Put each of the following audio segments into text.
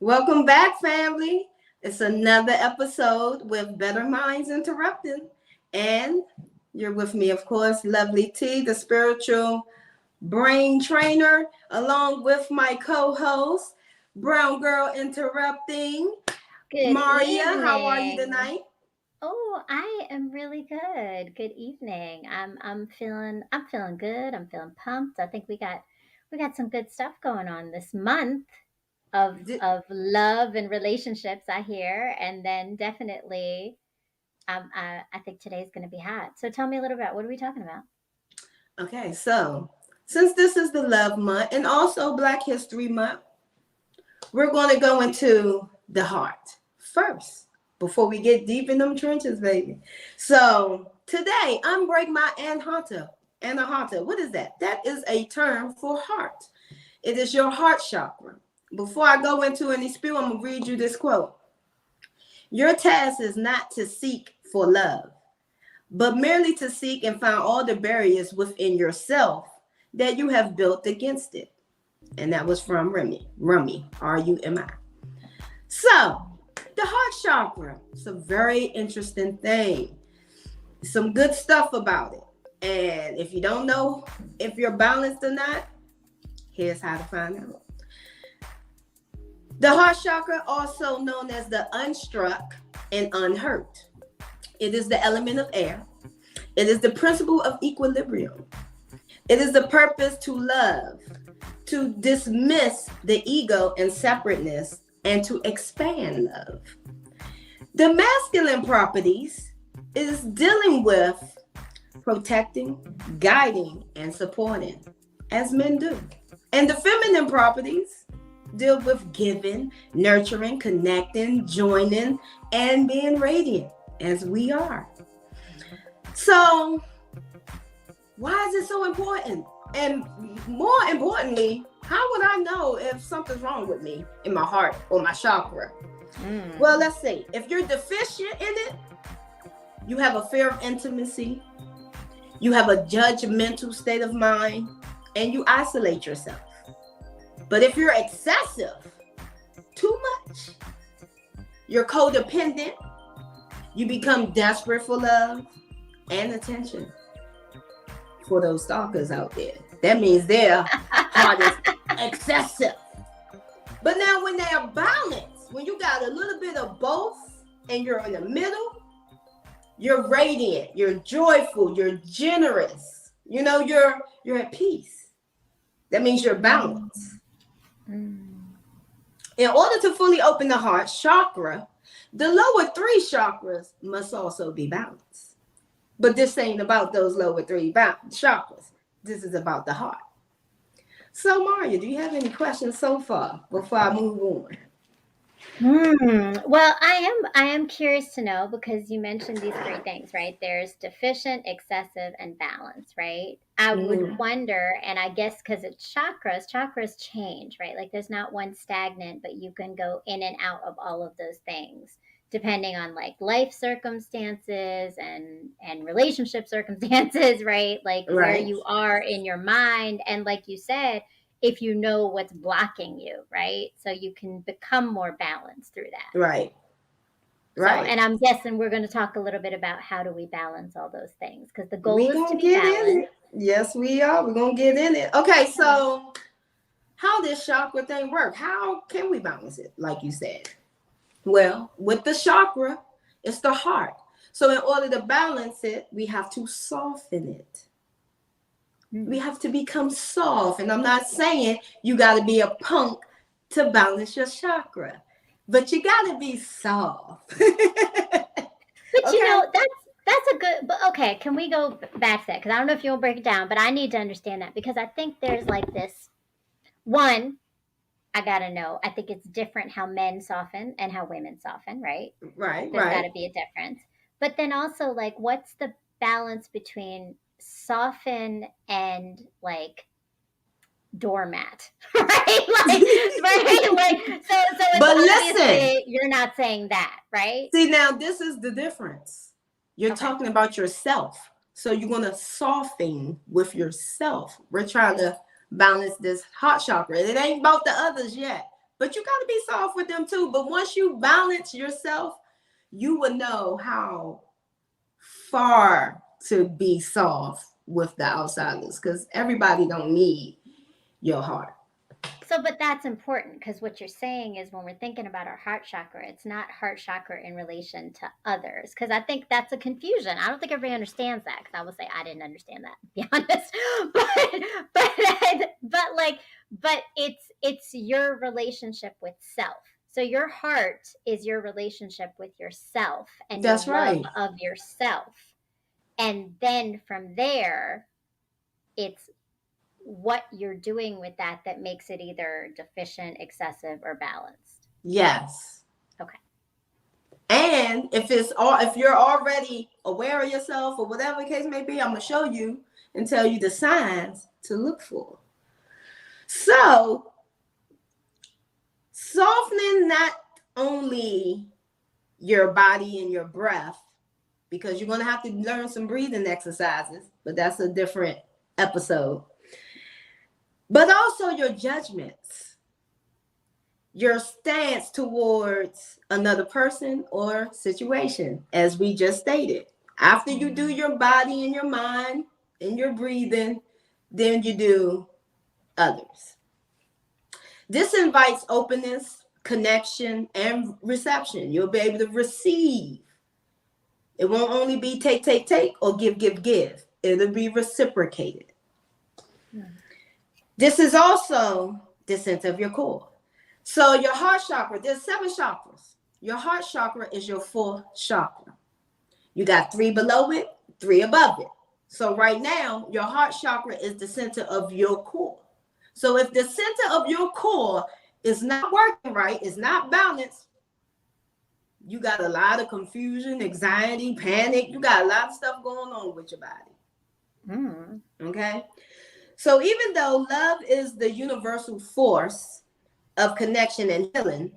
Welcome back, family. It's another episode with Better Minds Interrupting. And you're with me, of course, Lovely T, the spiritual brain trainer, along with my co host, Brown Girl Interrupting. Good Maria, how are you evening. tonight? Oh, I am really good. Good evening. I'm feeling good. I'm feeling pumped. I think we got some good stuff going on this month of Di- of love and relationships, I hear. And then definitely I think today's going to be hot. So tell me a little bit, what are we talking about? Okay, so since this is the Love Month and also Black History Month, we're going to go into the heart first before we get deep in them trenches, baby. So today, unbreak my Anahata. Anahata, what is that? That is a term for heart. It is your heart chakra. Before I go into any spiel, I'm going to read you this quote. Your task is not to seek for love, but merely to seek and find all the barriers within yourself that you have built against it. And that was from Rumi, Rumi. So, the heart chakra, it's a very interesting thing. Some good stuff about it. And if you don't know if you're balanced or not, here's how to find out. The heart chakra, also known as the unstruck and unhurt, it is the element of air. It is the principle of equilibrium. It is the purpose to love, to dismiss the ego and separateness, and to expand love. The masculine properties is dealing with protecting, guiding, and supporting, as men do. And the feminine properties deal with giving, nurturing, connecting, joining, and being radiant, as we are. So, why is it so important? And more importantly, how would I know if something's wrong with me in my heart or my chakra? Well, let's see. If you're deficient in it, you have a fear of intimacy, you have a judgmental state of mind, and you isolate yourself. But if you're excessive, too much, you're codependent, you become desperate for love and attention. For those stalkers out there, that means their heart is excessive. But now when they're balanced, when you got a little bit of both and you're in the middle, you're radiant, you're joyful, you're generous. You're at peace. That means you're balanced. In order to fully open the heart chakra, the lower three chakras must also be balanced. But this ain't about those lower three chakras. This is about the heart. So, Maria, do you have any questions so far before I move on? Well, I am curious to know because you mentioned these three things, right? There's deficient, excessive, and balance, right? I would Mm-hmm. wonder, and I guess because it's chakras change, right? Like there's not one stagnant, but you can go in and out of all of those things depending on like life circumstances and relationship circumstances, right? Like where Right, you are in your mind, and like you said, if you know what's blocking you, right? So you can become more balanced through that. right, So, right. and I'm guessing we're going to talk a little bit about how do we balance all those things because the goal We is to gonna be get in balanced. it. Yes, we are. We're gonna get in it. Okay, All right. so how does chakra thing work? How can we balance it, like you said? Well, with the chakra, it's the heart. So in order to balance it, we have to soften it. We Mm. have to become soft. And I'm not saying you got to be a punk to balance your chakra, but you got to be soft. But Okay? that's a good. But okay, can we go back to that? Because I don't know if you'll break it down, but I need to understand that because I think there's like this one. I gotta know. I think it's different how men soften and how women soften, right? Right, There's got right. to be a difference. But then also, like, what's the balance between soften and like doormat, right? Like, right? So it's But listen, obviously you're not saying that, right? see, now this is the difference. You're Okay. talking about yourself. So you're going to soften with yourself. We're trying to balance this heart chakra. It ain't about the others yet, But you got to be soft with them too. But once you balance yourself, you will know how far to be soft with the outsiders, because everybody don't need your heart. So, but that's important because what you're saying is when we're thinking about our heart chakra, it's not heart chakra in relation to others. Because I think that's a confusion. I don't think everybody understands that. Because I will say I didn't understand that, to be honest. But it's your relationship with self. So your heart is your relationship with yourself and your That's love right. of yourself, and then from there, it's what you're doing with that that makes it either deficient, excessive, or balanced. Yes. Okay. And if you're already aware of yourself or whatever the case may be, I'm gonna show you and tell you the signs to look for. So, softening not only your body and your breath, because you're gonna have to learn some breathing exercises, but that's a different episode. But also your judgments, your stance towards another person or situation, as we just stated. After you do your body and your mind and your breathing, then you do others. This invites openness, connection, and reception. You'll be able to receive. It won't only be take, take, take, or give, give, give. It'll be reciprocated. This is also the center of your core. So your heart chakra, there's 7 chakras. Your heart chakra is your 4th chakra. You got 3 below it, 3 above it. So right now, your heart chakra is the center of your core. So if the center of your core is not working right, is not balanced, you got a lot of confusion, anxiety, panic. You got a lot of stuff going on with your body. Okay? So even though love is the universal force of connection and healing,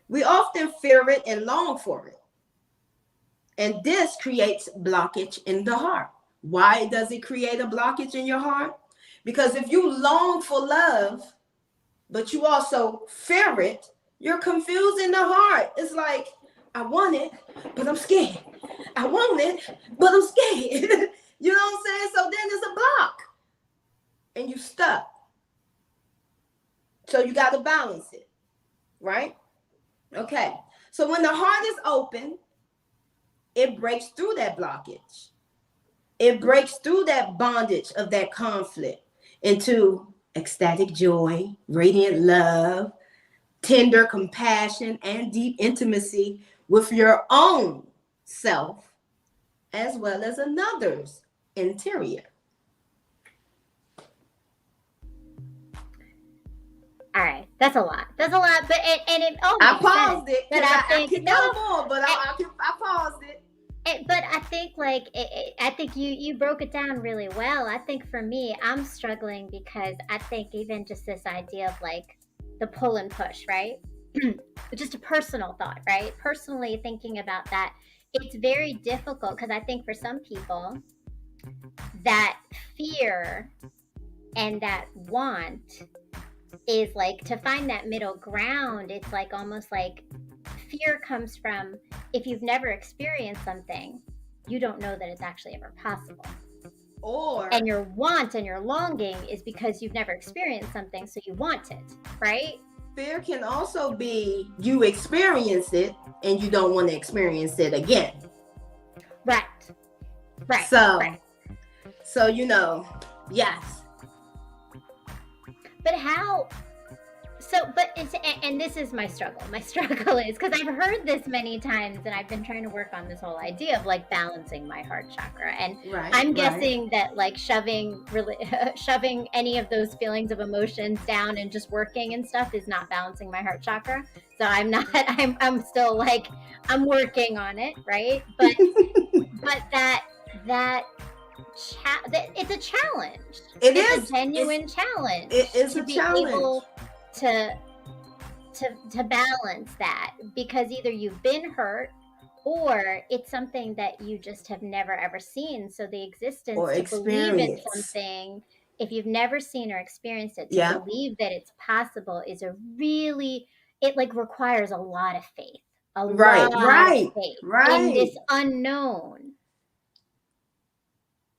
we often fear it and long for it. And this creates blockage in the heart. Why does it create a blockage in your heart? Because if you long for love, but you also fear it, you're confusing the heart. It's like, I want it, but I'm scared. I want it, but I'm scared. You know what I'm saying? So then there's a block and you stuck. So you got to balance it, right? Okay. So when the heart is open, it breaks through that blockage. It breaks through that bondage of that conflict into ecstatic joy, radiant love, tender compassion, and deep intimacy with your own self, as well as another's interior. All right, that's a lot. That's a lot, but it all I makes paused sense. it But because I I think could go more, but I paused it. But I think I think you broke it down really well. I think for me, I'm struggling because I think even just this idea of like the pull and push, right? Just a personal thought, right? Personally thinking about that, it's very difficult because I think for some people that fear and that want is like to find that middle ground. It's like almost like fear comes from if you've never experienced something, you don't know that it's actually ever possible. And your want and your longing is because you've never experienced something, so you want it, right? Fear can also be you experience it and you don't want to experience it again. Right. So yes. But how? So, but it's, and this is my struggle. My struggle is because I've heard this many times, and I've been trying to work on this whole idea of like balancing my heart chakra. And I'm guessing that like shoving any of those feelings of emotions down and just working and stuff is not balancing my heart chakra. So I'm not. I'm still like I'm working on it, right? But it's a challenge. It's a genuine challenge. It is to a be challenge. Able to balance that, because either you've been hurt or it's something that you just have never ever seen. So the existence or to experience. believe in something, if you've never seen or experienced it, to believe that it's possible is a really it like requires a lot of faith, a Right, lot of right, faith in right. this unknown.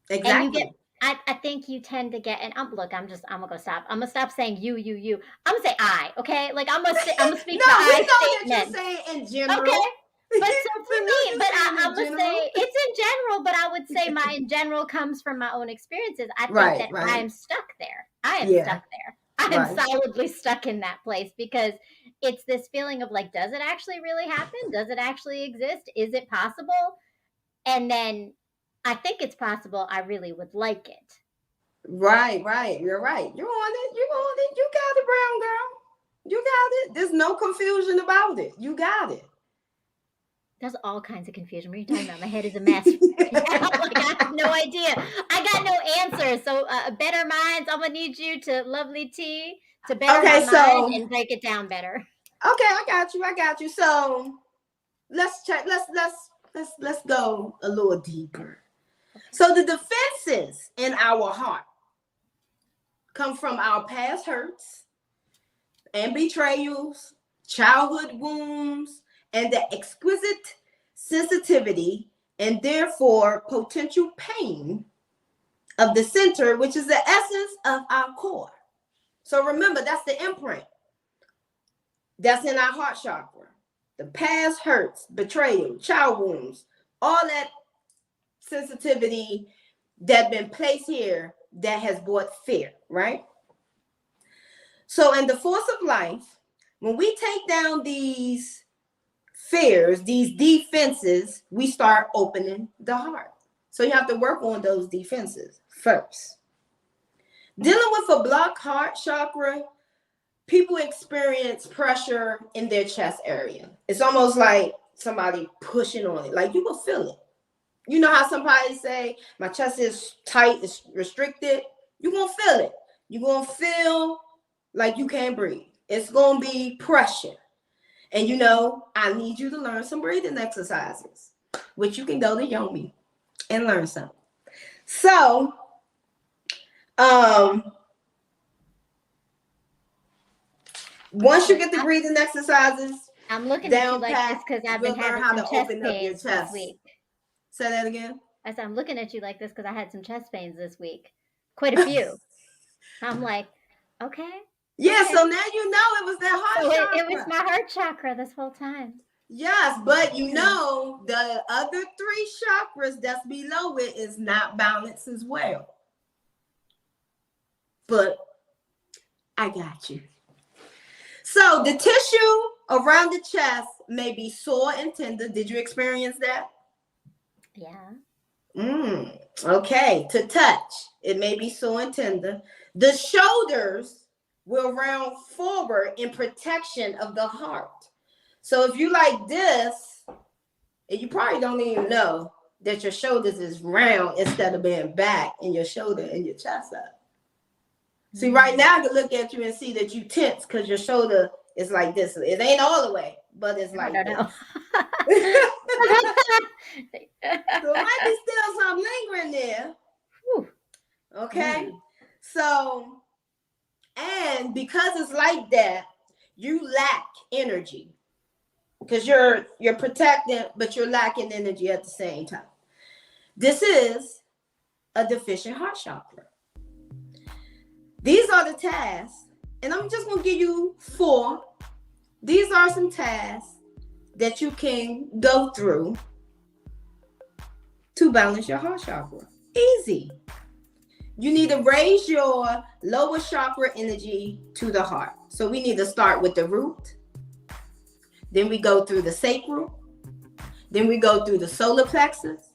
And you get, Exactly. I think you tend to get, and I'm gonna go stop. I'm gonna stop saying you. I'm gonna say I, okay? Like I'm gonna speak No, the we I know that you're statement. saying in Okay. general. But so We for know me, you're saying I'm in gonna general. say it's in general, but I would say my in general comes from my own experiences. I think Right, that I right. am stuck there. I am Yeah, stuck there. I am right. solidly stuck in that place because it's this feeling of like, does it actually really happen? Does it actually exist? Is it possible? And then I think it's possible. I really would like it. Right, right. You're right. You're on it. You're on it. You got it, brown girl. You got it. There's no confusion about it. You got it. There's all kinds of confusion. What are you talking about? My head is a mess right now. Like, I have no idea. I got no answer. So, Better Minds, I'm gonna need you to, lovely T, to better my Okay, mind so and break it down better. okay, I got you. I got you. So let's check. Let's go a little deeper. So the defenses in our heart come from our past hurts and betrayals, childhood wounds, and the exquisite sensitivity and therefore potential pain of the center, which is the essence of our core. So remember, that's the imprint that's in our heart chakra. The past hurts, betrayal, child wounds, all that sensitivity that been placed here that has brought fear, right? So in the force of life, when we take down these fears, these defenses, we start opening the heart. So you have to work on those defenses first. Dealing with a blocked heart chakra, people experience pressure in their chest area. It's almost like somebody pushing on it, like you will feel it. You know how somebody say, my chest is tight, it's restricted? You're going to feel it. You're going to feel like you can't breathe. It's going to be pressure. And you know, I need you to learn some breathing exercises, which you can go to Yomi and learn some. So, once you get the breathing exercises I'm looking at you down like this pat, because I've you'll been learn having how some to chest open up your pains this chest. week. Say that again. I said, I'm looking at you like this because I had some chest pains this week. Quite a few. I'm like, okay. Yeah, okay. so now you know it was that heart So chakra. it was my heart chakra this whole time. Yes, but you know the other three chakras that's below it is not balanced as well. But I got you. So the tissue around the chest may be sore and tender. Did you experience that? Yeah. Okay. To touch, it may be sore and tender. The shoulders will round forward in protection of the heart. So if you like this, and you probably don't even know that your shoulders is round instead of being back and your shoulder and your chest up. See, right now I can look at you and see that you tense because your shoulder is like this. It ain't all the way, but it's like this. So it might be still some lingering there. Whew. Okay. So, and because it's like that, you lack energy because you're protecting, but you're lacking energy at the same time. This is a deficient heart chakra. These are the tasks, and I'm just going to give you 4. These are some tasks that you can go through to balance your heart chakra. Easy. You need to raise your lower chakra energy to the heart. So we need to start with the root. Then we go through the sacral. Then we go through the solar plexus.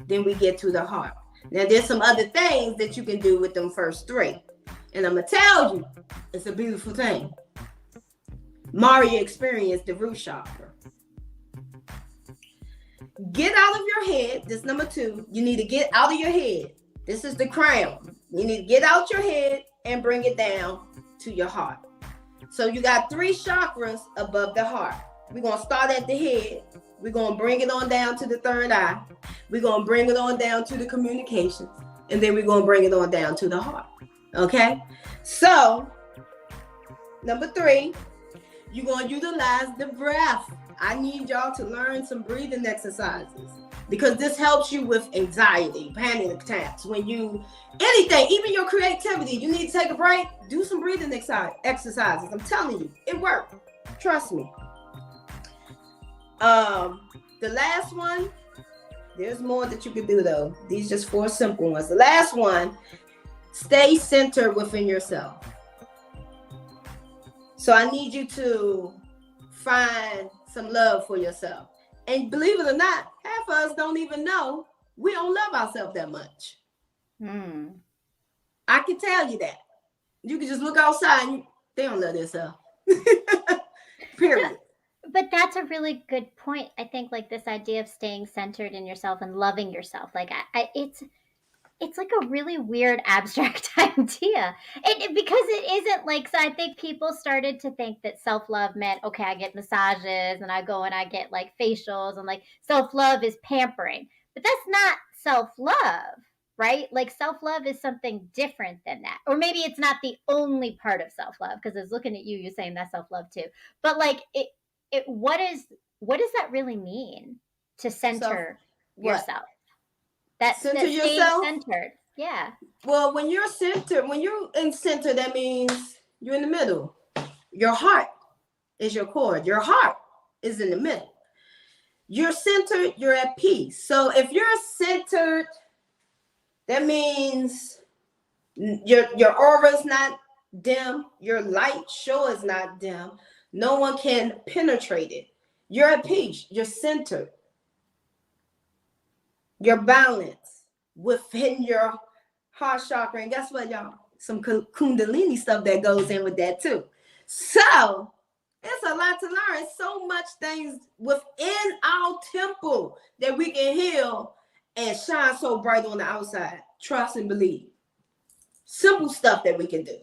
Then we get to the heart. Now there's some other things that you can do with them first 3. And I'm going to tell you, it's a beautiful thing. Mario experienced the root chakra. Get out of your head. This number 2. You need to get out of your head. This is the crown. You need to get out your head and bring it down to your heart. So you got 3 chakras above the heart. We're going to start at the head. We're going to bring it on down to the third eye. We're going to bring it on down to the communications. And then we're going to bring it on down to the heart. Okay? So, number 3, You're going to utilize the breath. I need y'all to learn some breathing exercises because this helps you with anxiety, panic attacks. When you, anything, even your creativity, you need to take a break, do some breathing exercises. I'm telling you, it works. Trust me. The last one, there's more that you can do though. These just 4 simple ones. The last one, stay centered within yourself. So I need you to find some love for yourself. And believe it or not, half of us don't even know we don't love ourselves that much. I can tell you that. You can just look outside and they don't love themselves. Period. But that's a really good point. I think like this idea of staying centered in yourself and loving yourself. Like it's like a really weird abstract idea. Because it isn't like, so I think people started to think that self-love meant, okay, I get massages and I go and I get like facials and like self-love is pampering. But that's not self-love, right? Like self-love is something different than that. Or maybe it's not the only part of self-love, because I was looking at you, you're saying that's self-love too. But like what does that really mean to center yourself? That's center staying yourself. centered. Yeah. Well, when you're centered, when you're in center, that means you're in the middle. Your heart is your core. Your heart is in the middle. You're centered, you're at peace. So if you're centered, that means your aura is not dim. Your light sure is not dim. No one can penetrate it. You're at peace. You're centered. You're balanced within your heart chakra. And guess what, y'all? Some kundalini stuff that goes in with that too. So it's a lot to learn. So much things within our temple that we can heal and shine so bright on the outside. Trust and believe. Simple stuff that we can do.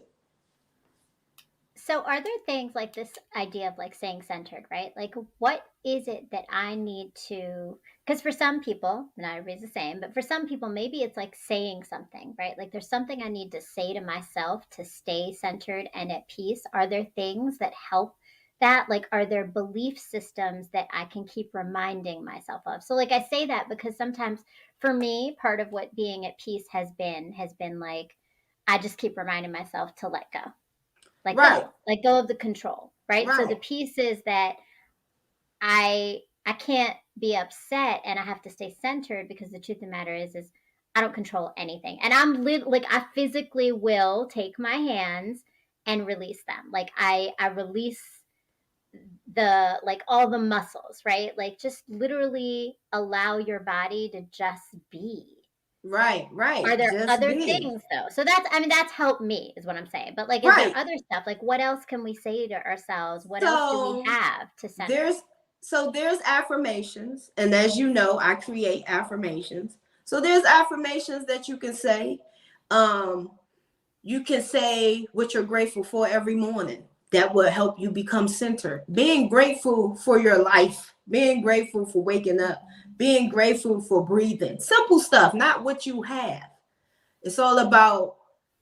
So are there things like this idea of like staying centered, right? Like what is it that I need to, because for some people, not everybody's the same, but for some people, maybe it's like saying something, right? Like there's something I need to say to myself to stay centered and at peace. Are there things that help that? Like, are there belief systems that I can keep reminding myself of? So like I say that because sometimes for me, part of what being at peace has been like, I just keep reminding myself to let go. Let go of the control, right? So the piece is that I can't be upset and I have to stay centered, because the truth of the matter is I don't control anything. And like I physically will take my hands and release them. Like I release the like all the muscles, right? Like just literally allow your body to just be. Right. Are there Just other be. things though? So that's helped me is what I'm saying. But like, is there other stuff? Like what else can we say to ourselves? What else do we have to center? There's affirmations. And as you know, I create affirmations. So there's affirmations that you can say. You can say what you're grateful for every morning. That will help you become centered. Being grateful for your life, being grateful for waking up, being grateful for breathing. Simple stuff, not what you have. It's all about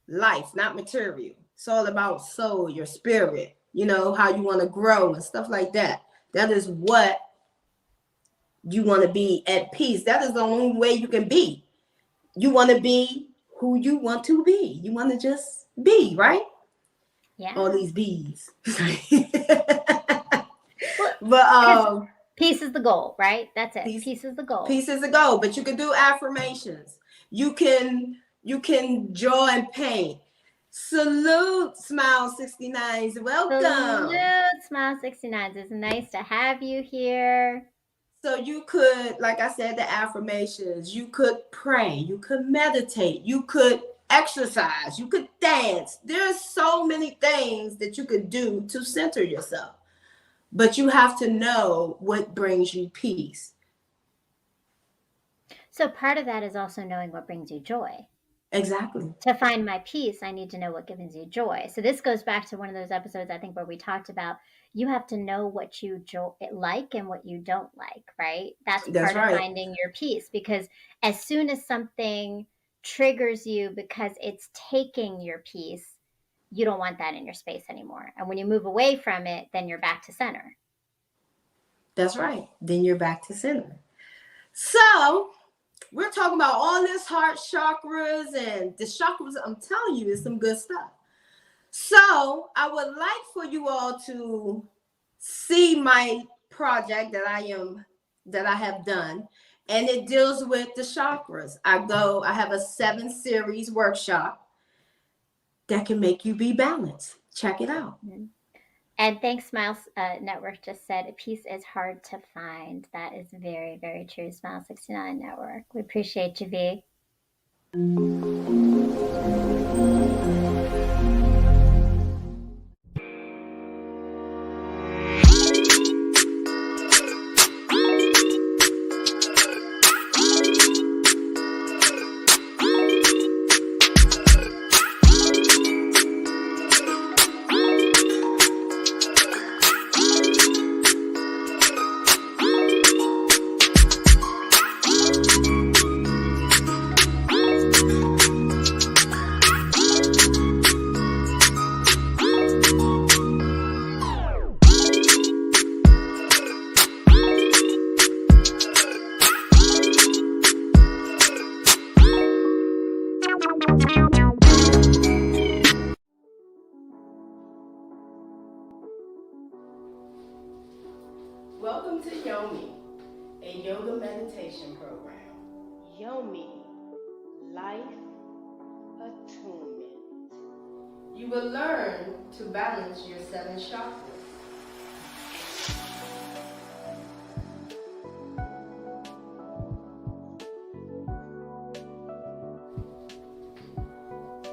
life, not material. It's all about soul, your spirit, how you want to grow and stuff like that. That is what you want to be at peace. That is the only way you can be. You want to be who you want to be. You want to just be, right? Yeah. All these bees. But peace is the goal, right? That's it. Peace is the goal. Peace is the goal. But you can do affirmations. You can draw and paint. Salute, Smile 69s. Welcome. Salute, Smile 69s. It's nice to have you here. So you could, like I said, the affirmations, you could pray, you could meditate, you could exercise, you could dance. There's so many things that you could do to center yourself. But you have to know what brings you peace. So part of that is also knowing what brings you joy. Exactly. To find my peace, I need to know what gives you joy. So this goes back to one of those episodes, I think, where we talked about you have to know what you like and what you don't like, right? That's part of finding your peace, because as soon as something triggers you because it's taking your peace, you don't want that in your space anymore. And when you move away from it, then you're back to center. That's right. Then you're back to center. So we're talking about all this heart chakras, and the chakras, I'm telling you, is some good stuff. So I would like for you all to see my project that I have done, and it deals with the chakras. I have a 7-series workshop that can make you be balanced. Check it out. Mm-hmm. And Thanks Smiles Network just said, peace is hard to find. That is very, very true. Smile 69 Network. We appreciate you, V. Welcome to Yomi, a yoga meditation program. Yomi, life attunement. You will learn to balance your 7 chakras.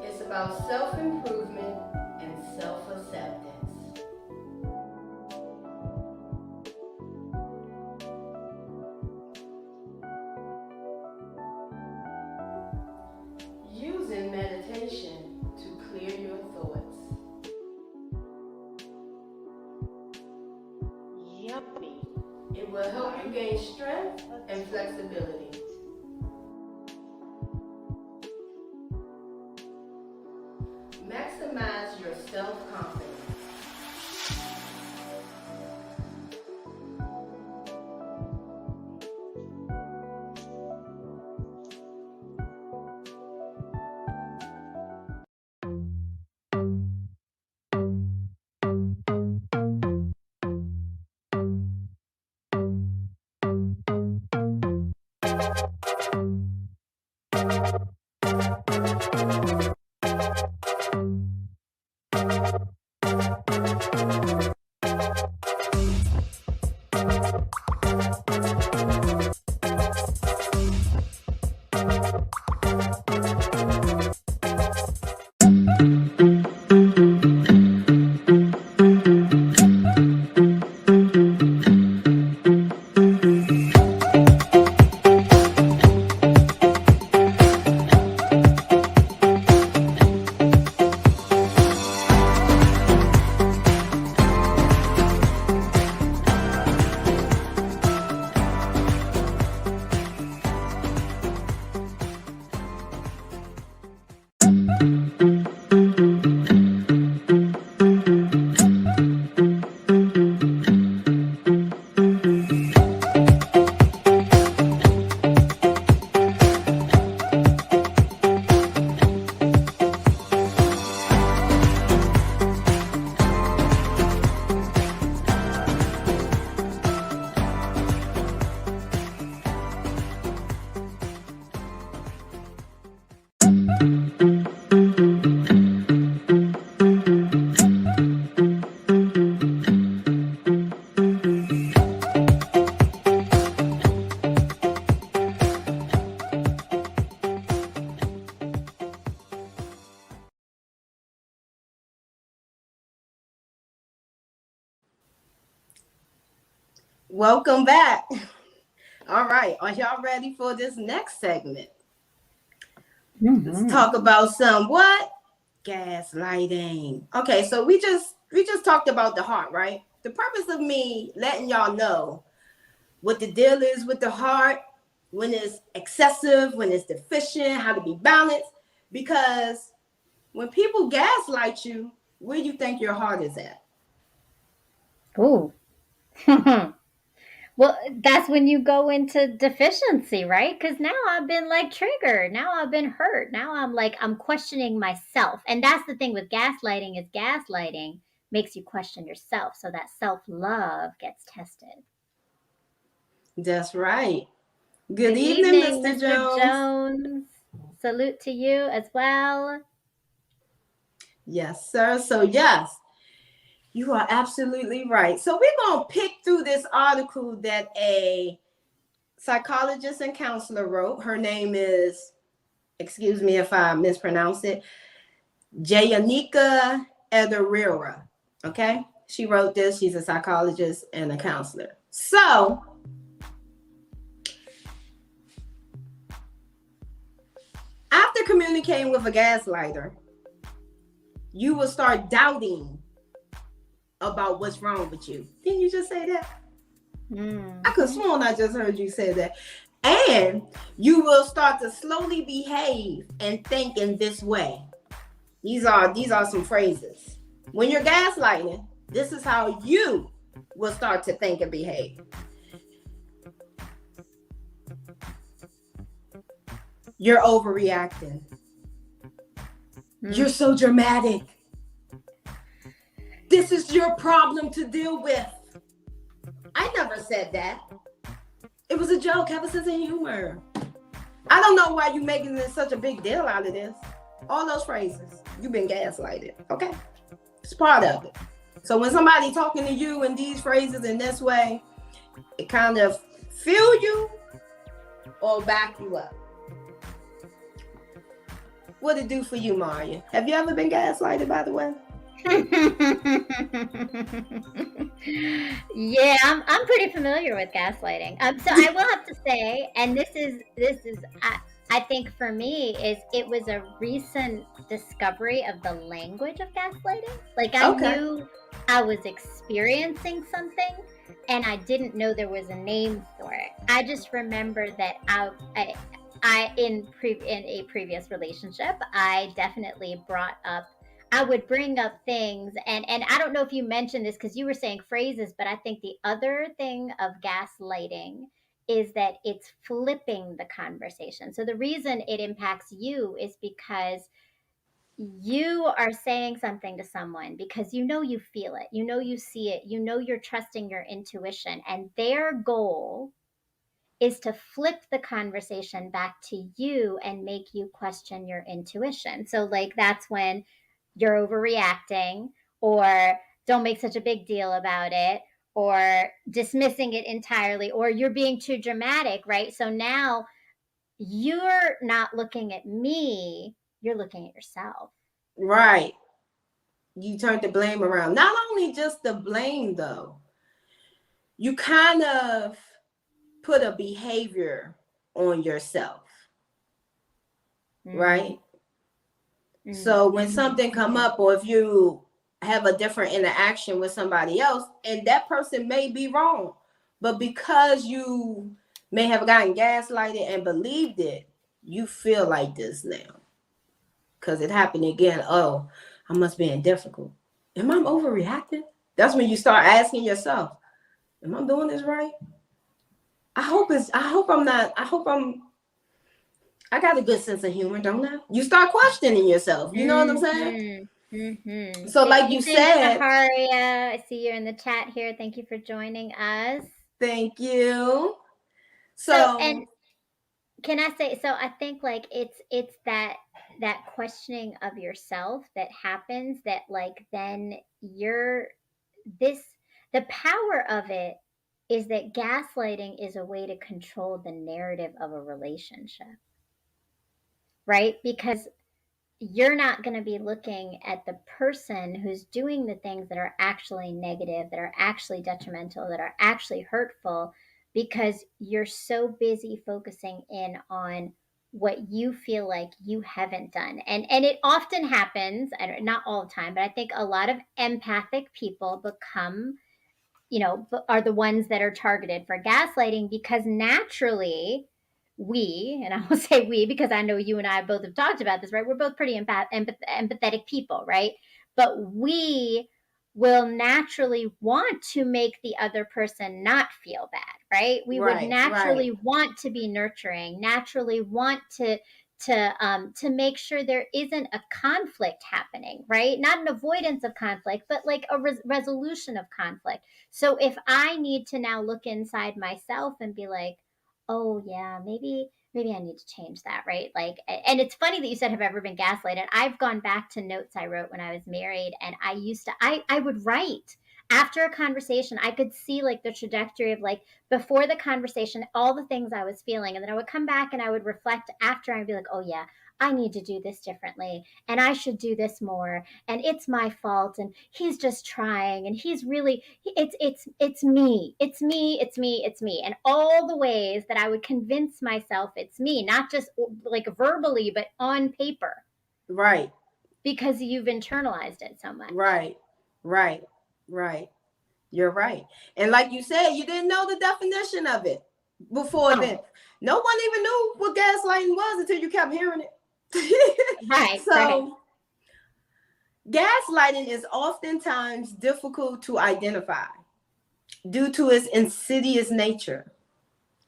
It's about self-improvement and self-acceptance. Using meditation to clear your thoughts. Yummy. It will help you gain strength and flexibility. Maximize your self-confidence. Welcome back. All right, are y'all ready for this next segment? Mm-hmm. Let's talk about some what? Gaslighting. Okay, so we just talked about the heart, right? The purpose of me letting y'all know what the deal is with the heart, when it's excessive, when it's deficient, how to be balanced, because When people gaslight you, where do you think your heart is at? Ooh. Well, that's when you go into deficiency, right? Because now I've been like triggered. Now I've been hurt. Now I'm like, I'm questioning myself. And that's the thing with gaslighting is gaslighting makes you question yourself. So that self-love gets tested. That's right. Good Good evening, evening, Mr. Mr. Jones. Jones. Salute to you as well. Yes, sir. So, yes, you are absolutely right. So, we're going to pick through this article that a psychologist and counselor wrote. Her name is, excuse me if I mispronounce it, Jayanika Ederera. Okay? She wrote this. She's a psychologist and a counselor. So, after communicating with a gaslighter, you will start doubting about what's wrong with you. Didn't you just say that? I could have sworn I just heard you say that. And you will start to slowly behave and think in this way. These are some phrases. When you're gaslighting, this is how you will start to think and behave. You're overreacting. You're so dramatic. This is your problem to deal with. I never said that. It was a joke. Have a sense of humor. I don't know why you're making this such a big deal out of this. All those phrases. You've been gaslighted. Okay? It's part of it. So when somebody talking to you in these phrases in this way, it kind of fuel you or back you up. What it do for you, Maria? Have you ever been gaslighted, by the way? Yeah, I'm pretty familiar with gaslighting. So I will have to say, and this is I think for me is it was a recent discovery of the language of gaslighting. Like I knew I was experiencing something, and I didn't know there was a name for it. I just remember that in a previous relationship, I definitely I would bring up things, and I don't know if you mentioned this because you were saying phrases, but I think the other thing of gaslighting is that it's flipping the conversation. So the reason it impacts you is because you are saying something to someone because you feel it, you see it, you're trusting your intuition, and their goal is to flip the conversation back to you and make you question your intuition. So, like, that's when you're overreacting, or don't make such a big deal about it, or dismissing it entirely, or you're being too dramatic, right? So now you're not looking at me, you're looking at yourself. Right. You turn the blame around. Not only just the blame, though, you kind of put a behavior on yourself, right? So when something come up, or if you have a different interaction with somebody else, and that person may be wrong, but because you may have gotten gaslighted and believed it, you feel like this now because it happened again. Oh, I must be difficult. Am I overreacting? That's when you start asking yourself, am I doing this right? I hope I'm not. I got a good sense of humor, don't I? You start questioning yourself. You know what I'm saying? So, like you said, Saharia, I see you in the chat here. Thank you for joining us. Thank you. So and can I say, so I think like it's that questioning of yourself that happens, that like then the power of it is that gaslighting is a way to control the narrative of a relationship, right? Because you're not going to be looking at the person who's doing the things that are actually negative, that are actually detrimental, that are actually hurtful, because you're so busy focusing in on what you feel like you haven't done. And it often happens, not all the time, but I think a lot of empathic people become, are the ones that are targeted for gaslighting, because naturally we, and I will say we because I know you and I both have talked about this, right? We're both pretty empathetic people, right? But we will naturally want to make the other person not feel bad, right? We would Right, right, naturally want to be nurturing, naturally want to make sure there isn't a conflict happening, right? Not an avoidance of conflict, but like a resolution of conflict. So if I need to now look inside myself and be like, oh yeah, maybe I need to change that, right? Like, and it's funny that you said, have I ever been gaslighted? I've gone back to notes I wrote when I was married, and I used to, I would write after a conversation. I could see like the trajectory of like before the conversation, all the things I was feeling, and then I would come back and I would reflect after and be like, oh yeah, I need to do this differently, and I should do this more, and it's my fault, and he's just trying, and he's really, it's me, it's me, and all the ways that I would convince myself it's me, not just like verbally but on paper, right, because you've internalized it so much. right, right, right. You're right. And like you said, you didn't know the definition of it before then. Oh, No one even knew what gaslighting was until you kept hearing it. right, right. So, gaslighting is oftentimes difficult to identify due to its insidious nature.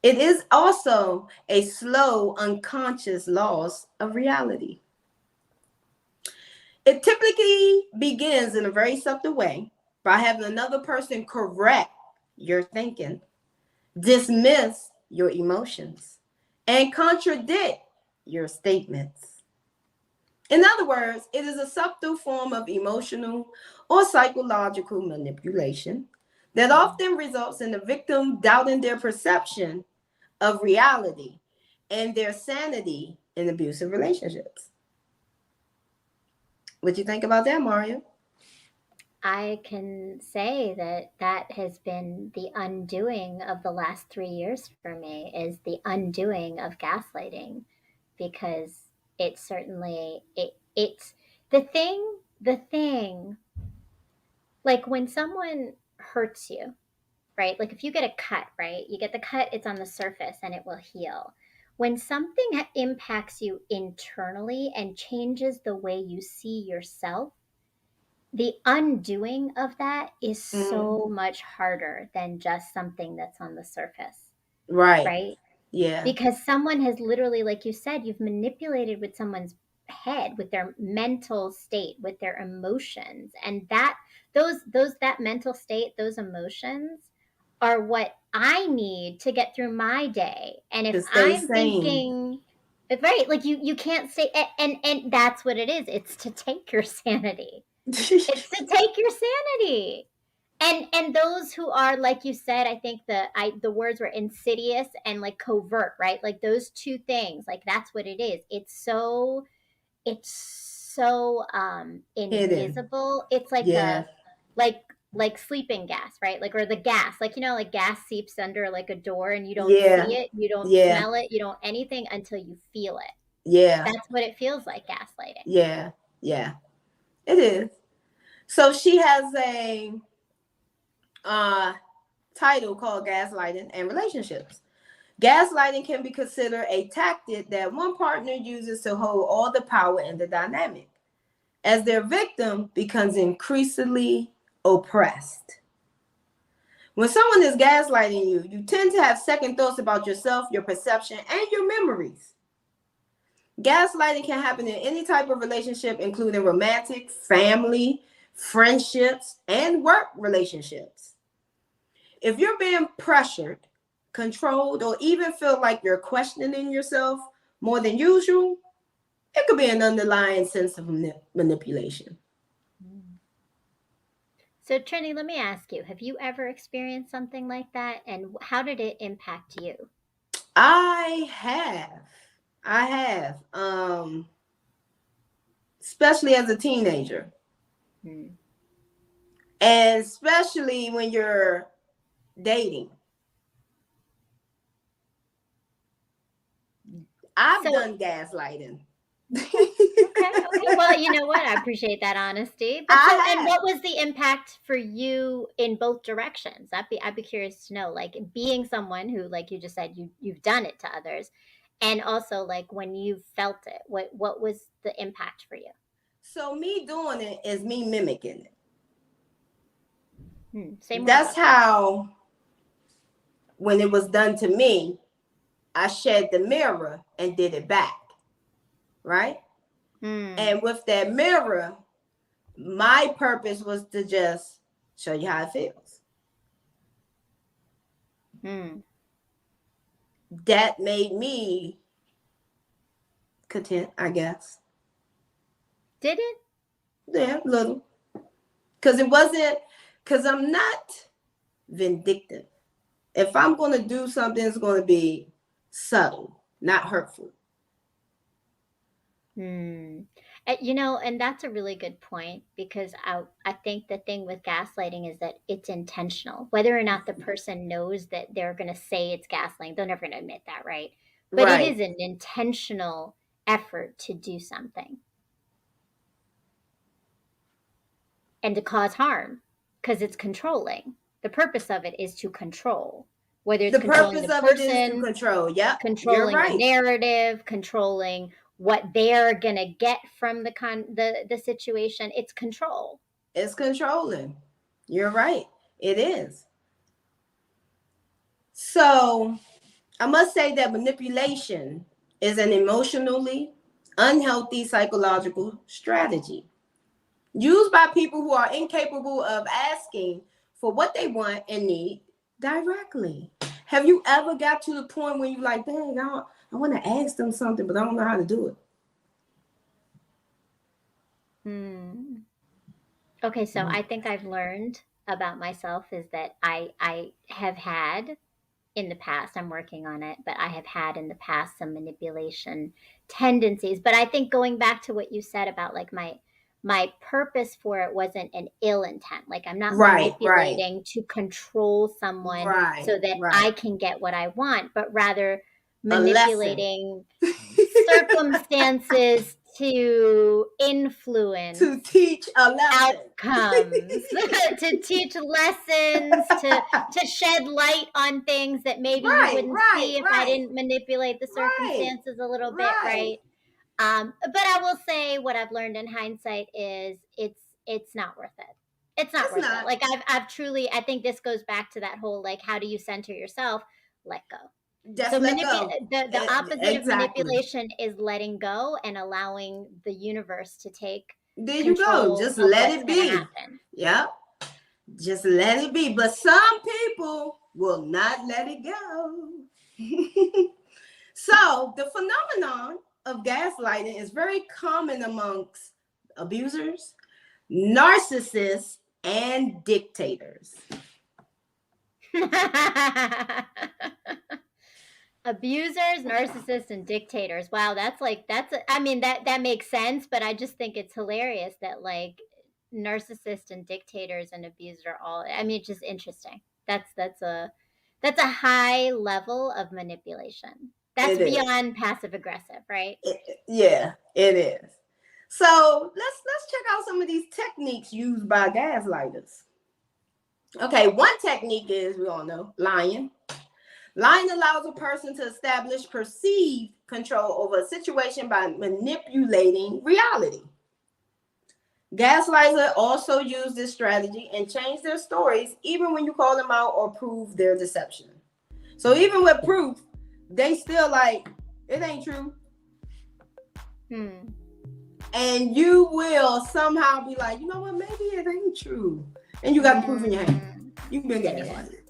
It is also a slow, unconscious loss of reality. It typically begins in a very subtle way by having another person correct your thinking, dismiss your emotions, and contradict your statements. In other words, it is a subtle form of emotional or psychological manipulation that often results in the victim doubting their perception of reality and their sanity in abusive relationships. What do you think about that, Mario? I can say that that has been the undoing of the last 3 years for me, is the undoing of gaslighting, because it certainly it's the thing, like when someone hurts you, right? Like if you get a cut, right? You get the cut, it's on the surface and it will heal. When something impacts you internally and changes the way you see yourself, the undoing of that is Mm, so much harder than just something that's on the surface, right. right? Yeah. Because someone has literally, like you said, you've manipulated with someone's head, with their mental state, with their emotions, and that mental state, those emotions are what I need to get through my day. And if To stay I'm sane. thinking, right, like you can't say, and that's what it is. It's to take your sanity. It's to take your sanity. And those who are, like you said, I think the words were insidious and like covert, right? Like those two things, like that's what it is. It's so Hidden. invisible. It's like Yeah. like sleeping gas, right? Like, or the gas, like, like gas seeps under like a door and you don't Yeah. see it, you don't Yeah. smell it, you don't anything until you feel it. Yeah. That's what it feels like, gaslighting. Yeah. Yeah. It is. So she has a uh title called Gaslighting and Relationships. Gaslighting can be considered a tactic that one partner uses to hold all the power in the dynamic as their victim becomes increasingly oppressed. When someone is gaslighting you, you tend to have second thoughts about yourself, your perception, and your memories. Gaslighting can happen in any type of relationship, including romantic, family, friendships, and work relationships. If you're being pressured, controlled, or even feel like you're questioning yourself more than usual, it could be an underlying sense of manipulation. So, Trini, let me ask you, have you ever experienced something like that? And how did it impact you? I have. I have. Especially as a teenager. Hmm. And especially when you're dating. I've So, done gaslighting. Okay. Well, you know what? I appreciate that honesty. But so, and I have. what was the impact for you in both directions? I'd be curious to know, like being someone who, like you just said, you've done it to others, and also like when you felt it, what was the impact for you? So me doing it is me mimicking it. Say more That's about that. how, when it was done to me, I shed the mirror and did it back. Right? Hmm. And with that mirror, my purpose was to just show you how it feels. Hmm. That made me content, I guess. Did it? Yeah, little. Because it wasn't, because I'm not vindictive. If I'm going to do something, it's going to be subtle, not hurtful. Hmm. And that's a really good point because I think the thing with gaslighting is that it's intentional. Whether or not the person knows that they're going to say it's gaslighting, they're never going to admit that, right? But it Right. is an intentional effort to do something and to cause harm because it's controlling. The purpose of it is to control, whether it's The controlling purpose the of it is to person, control. Yep, you're controlling a right. narrative, controlling what they're gonna get from the situation. It's control. It's controlling. You're right. It is. So I must say that manipulation is an emotionally unhealthy psychological strategy used by people who are incapable of asking for what they want and need directly. Have you ever got to the point where you're like, dang, I want to ask them something, but I don't know how to do it? Hmm. Okay, so I think I've learned about myself is that I have had in the past, I'm working on it, but I have had in the past some manipulation tendencies. But I think going back to what you said about like my purpose for it wasn't an ill intent. Like I'm not Right, right, manipulating to control someone right, so that I right. can get what I want, but rather A lesson manipulating circumstances to influence to teach a lesson. outcomes, to teach lessons, to shed light on things that maybe you Right, wouldn't right, see if I right, didn't manipulate the right, circumstances a little bit, right. right? But I will say what I've learned in hindsight is it's not worth it. It's not It's worth it. not. Like I've truly, I think this goes back to that whole like how do you center yourself? Let go. Just So let go. the opposite of Exactly. manipulation is letting go and allowing the universe to take There you go. control Just of let what's it going to be. happen. Yep. Just let it be. But some people will not let it go. So the phenomenon of gaslighting is very common amongst abusers, narcissists, and dictators. Abusers, narcissists, and dictators. Wow, I mean that makes sense, but I just think it's hilarious that like narcissists and dictators and abusers are all. I mean, it's just interesting. That's a high level of manipulation. That's It is. beyond passive aggressive, right? Yeah, it is. So let's check out some of these techniques used by gaslighters. Okay, one technique is, we all know, lying. Lying allows a person to establish perceived control over a situation by manipulating reality. Gaslighters also use this strategy and change their stories even when you call them out or prove their deception. So even with proof, they still like, it ain't true. Hmm. And you will somehow be like, you know what, maybe it ain't true. And you got the proof in your hand. You've been And you guys, gaslighted.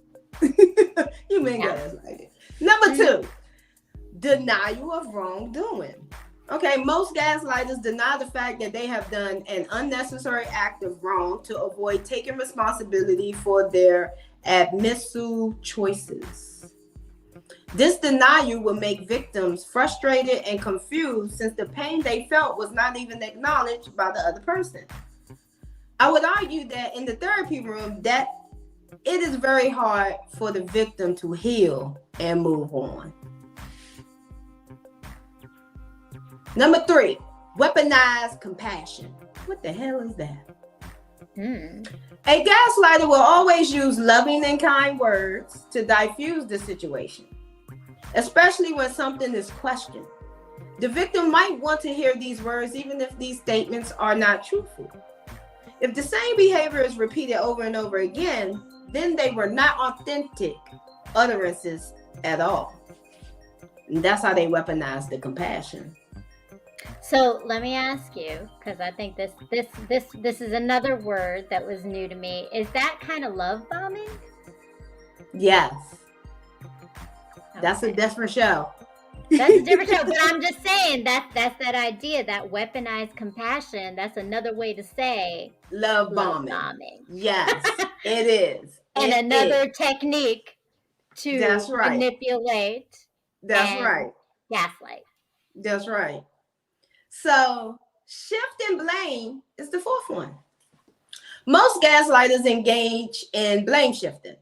You've been yeah. gaslighted. Number two, denial of wrongdoing. Okay, most gaslighters deny the fact that they have done an unnecessary act of wrong to avoid taking responsibility for their admissible choices. This denial will make victims frustrated and confused since the pain they felt was not even acknowledged by the other person. I would argue that in the therapy room that it is very hard for the victim to heal and move on. Number three, Weaponized compassion. What the hell is that? Mm. A gaslighter will always use loving and kind words to diffuse the situation, especially when something is questioned. The victim might want to hear these words even if these statements are not truthful. If the same behavior is repeated over and over again, then they were not authentic utterances at all. And that's how they weaponize the compassion. So let me ask you, because I think this is another word that was new to me. Is that kind of love bombing? Yes. Okay. That's a different show. That's a different show, but I'm just saying that's that idea, that weaponized compassion. That's another way to say Love love bombing. bombing. Yes, it is. And It another is. technique to That's right. manipulate That's and right. gaslight. That's right. So shift and blame is the fourth one. Most gaslighters engage in blame shifting.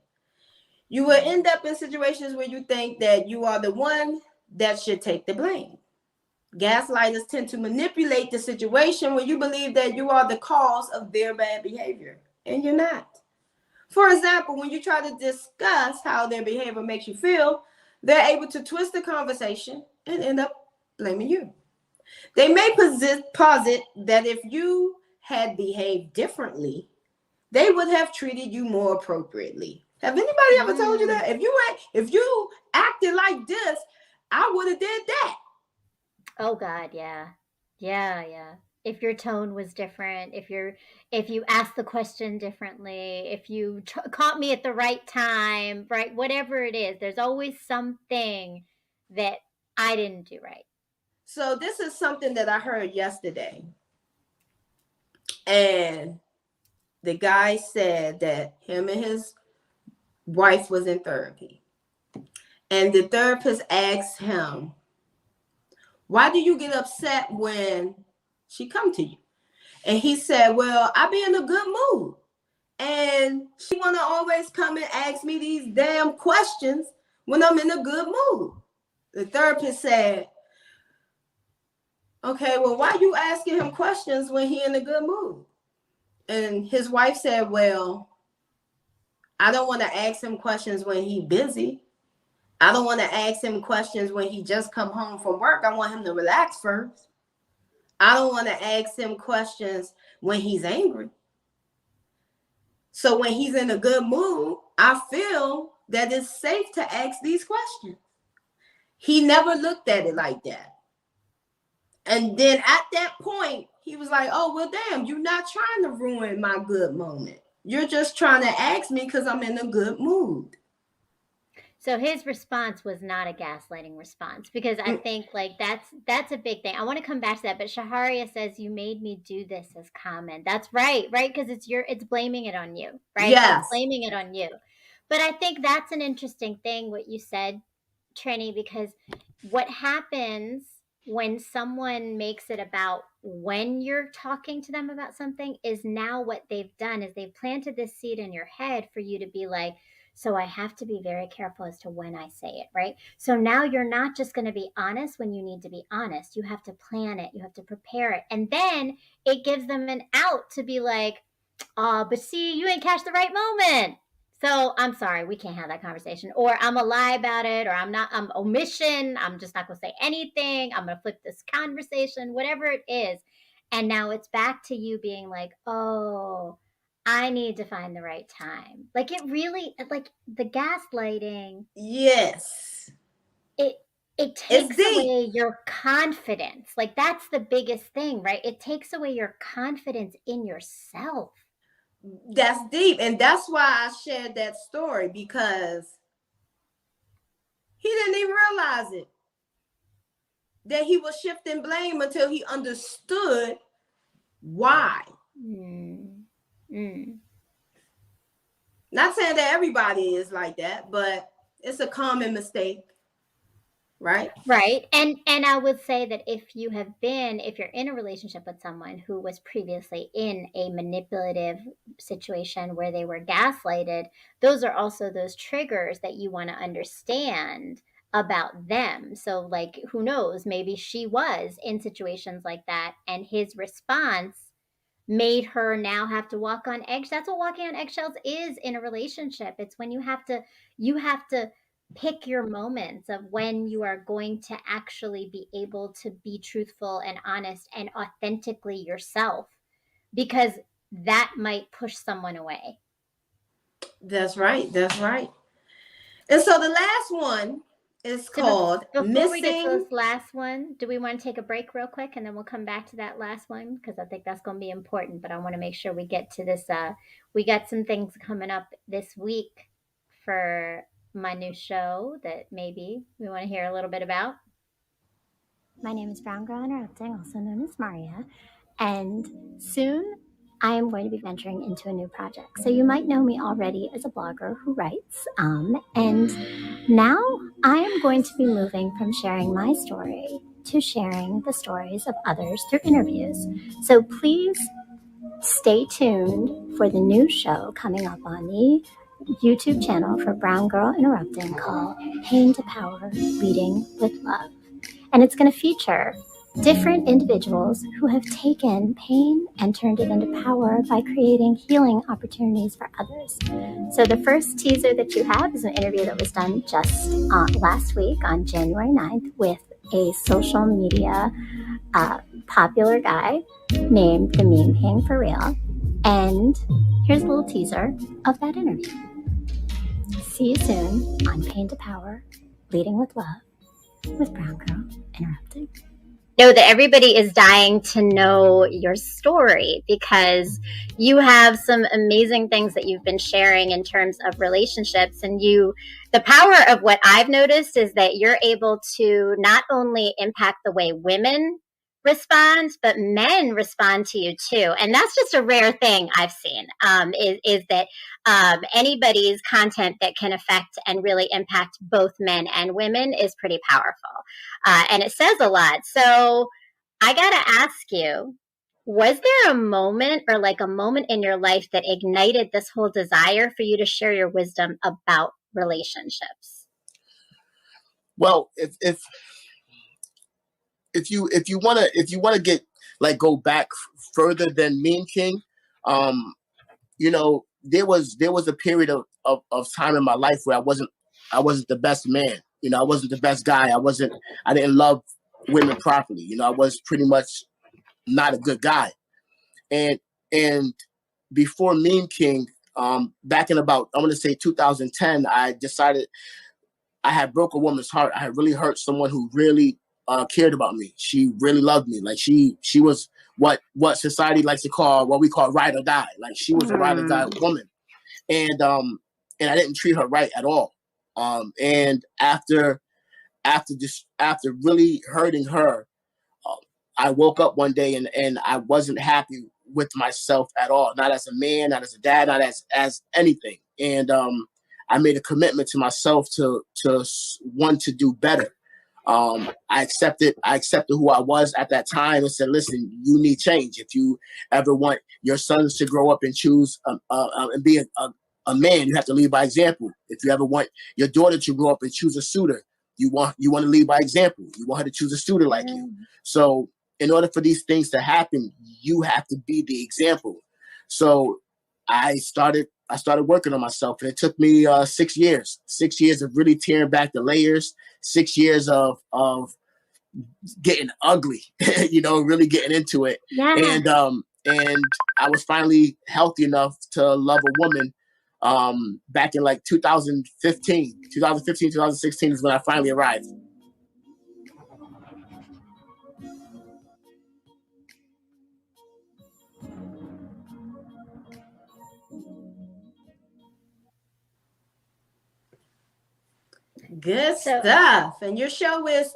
You will end up in situations where you think that you are the one that should take the blame. Gaslighters tend to manipulate the situation when you believe that you are the cause of their bad behavior, and you're not. For example, when you try to discuss how their behavior makes you feel, they're able to twist the conversation and end up blaming you. They may posit that if you had behaved differently, they would have treated you more appropriately. Have anybody ever told you that? If you acted like this, I would have did that. Oh God, yeah. Yeah. If your tone was different, if you asked the question differently, if you caught me at the right time, right, whatever it is, there's always something that I didn't do right. So this is something that I heard yesterday. And the guy said that him and his wife was in therapy. And the therapist asked him, why do you get upset when she come to you? And he said, well, I be in a good mood. And she want to always come and ask me these damn questions when I'm in a good mood. The therapist said, okay, well, why you asking him questions when he in a good mood? And his wife said, well, I don't want to ask him questions when he busy. I don't want to ask him questions when he just come home from work. I want him to relax first. I don't want to ask him questions when he's angry. So when he's in a good mood, I feel that it's safe to ask these questions. He never looked at it like that. And then at that point, he was like, oh, well, damn, you're not trying to ruin my good moment. You're just trying to ask me because I'm in a good mood. So his response was not a gaslighting response, because I think like that's a big thing. I want to come back to that, but Shaharia says you made me do this as common. That's right, because it's blaming it on you, right? Yes. It's blaming it on you. But I think that's an interesting thing what you said, Trini, because what happens when someone makes it about when you're talking to them about something is now what they've done is they've planted this seed in your head for you to be like, so I have to be very careful as to when I say it, right? So now you're not just going to be honest when you need to be honest. You have to plan it, you have to prepare it. And then it gives them an out to be like, but see, you ain't catch the right moment. So I'm sorry, we can't have that conversation. Or I'm a lie about it, or I'm omission. I'm just not going to say anything. I'm going to flip this conversation, whatever it is. And now it's back to you being like, oh, I need to find the right time. Like it really, like the gaslighting. Yes. It takes away your confidence. Like that's the biggest thing, right? It takes away your confidence in yourself. That's deep. And that's why I shared that story, because he didn't even realize it. That he was shifting blame until he understood why. Not saying that everybody is like that, but it's a common mistake. Right? Right. And I would say that if you're in a relationship with someone who was previously in a manipulative situation where they were gaslighted, those are also those triggers that you want to understand about them. So, like, who knows? Maybe she was in situations like that, and his response made her now have to walk on eggshells. That's what walking on eggshells is in a relationship. It's when you have to pick your moments of when you are going to actually be able to be truthful and honest and authentically yourself, because that might push someone away. That's right. That's right. And so the last one is So called before we get to Missing. this last one, do we want to take a break real quick and then we'll come back to that last one? Because I think that's going to be important, but I want to make sure we get to this. We got some things coming up this week for my new show that maybe we want to hear a little bit about. My name is Brown Girl Interrupting, also known as Maria, and soon I am going to be venturing into a new project. So you might know me already as a blogger who writes, and now I am going to be moving from sharing my story to sharing the stories of others through interviews. So please stay tuned for the new show coming up on the YouTube channel for Brown Girl Interrupting called Pain to Power Leading with Love. And it's going to feature different individuals who have taken pain and turned it into power by creating healing opportunities for others. So the first teaser that you have is an interview that was done just last week on January 9th with a social media popular guy named The Meme King for Real. And here's a little teaser of that interview. See you soon on Pain to Power Leading with Love with Brown Girl Interrupting. Know that everybody is dying to know your story because you have some amazing things that you've been sharing in terms of relationships. And the power of what I've noticed is that you're able to not only impact the way women respond, but men respond to you too. And that's just a rare thing I've seen, is that anybody's content that can affect and really impact both men and women is pretty powerful. And it says a lot. So I got to ask you, was there a moment or like a moment in your life that ignited this whole desire for you to share your wisdom about relationships? Well, if you wanna get like go back further than Mean King, there was a period of time in my life where I wasn't the best man. I wasn't the best guy. I didn't love women properly. I was pretty much not a good guy. And and before Mean King, back in about I want to say 2010, I decided I had broke a woman's heart. I had really hurt someone who really cared about me. She really loved me. Like she was what society likes to call what we call ride or die. Like she was a ride or die woman, and I didn't treat her right at all. And after really hurting her, uh, I woke up one day and I wasn't happy with myself at all. Not as a man, not as a dad, not as anything. And I made a commitment to myself to want to do better. I accepted who I was at that time and said, listen, you need change. If you ever want your sons to grow up and choose and be a man, you have to lead by example. If you ever want your daughter to grow up and choose a suitor, you want to lead by example. You want her to choose a suitor like you. So in order for these things to happen, you have to be the example. So I started working on myself, and it took me 6 years. 6 years of really tearing back the layers. 6 years of getting ugly, really getting into it. Yeah. And I was finally healthy enough to love a woman. Back in like 2016 is when I finally arrived. Good stuff. And your show is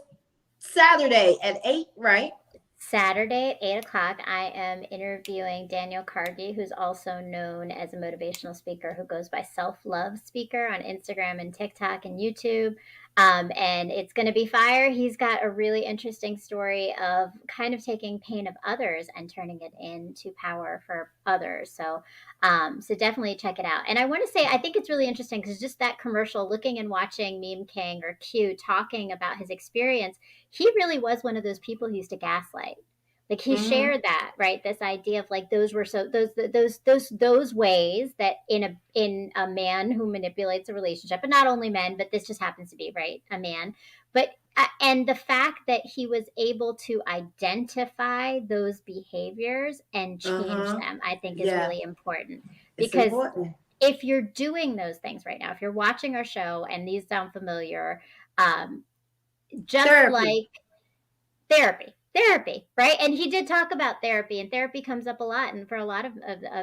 Saturday at 8, right? Saturday at 8 o'clock, I am interviewing Daniel Cargie, who's also known as a motivational speaker who goes by Self Love Speaker on Instagram and TikTok and YouTube. And it's going to be fire. He's got a really interesting story of kind of taking pain of others and turning it into power for others. So definitely check it out. And I want to say, I think it's really interesting because just that commercial, looking and watching Meme King or Q talking about his experience, he really was one of those people who used to gaslight. Like he shared that, right? This idea of like those were so those ways that in a man who manipulates a relationship, and not only men, but this just happens to be right a man. But and the fact that he was able to identify those behaviors and change them, I think is really important It's because important. if you're doing those things right now, if you're watching our show and these sound familiar, just like therapy, right? And he did talk about therapy, and therapy comes up a lot. And for a lot of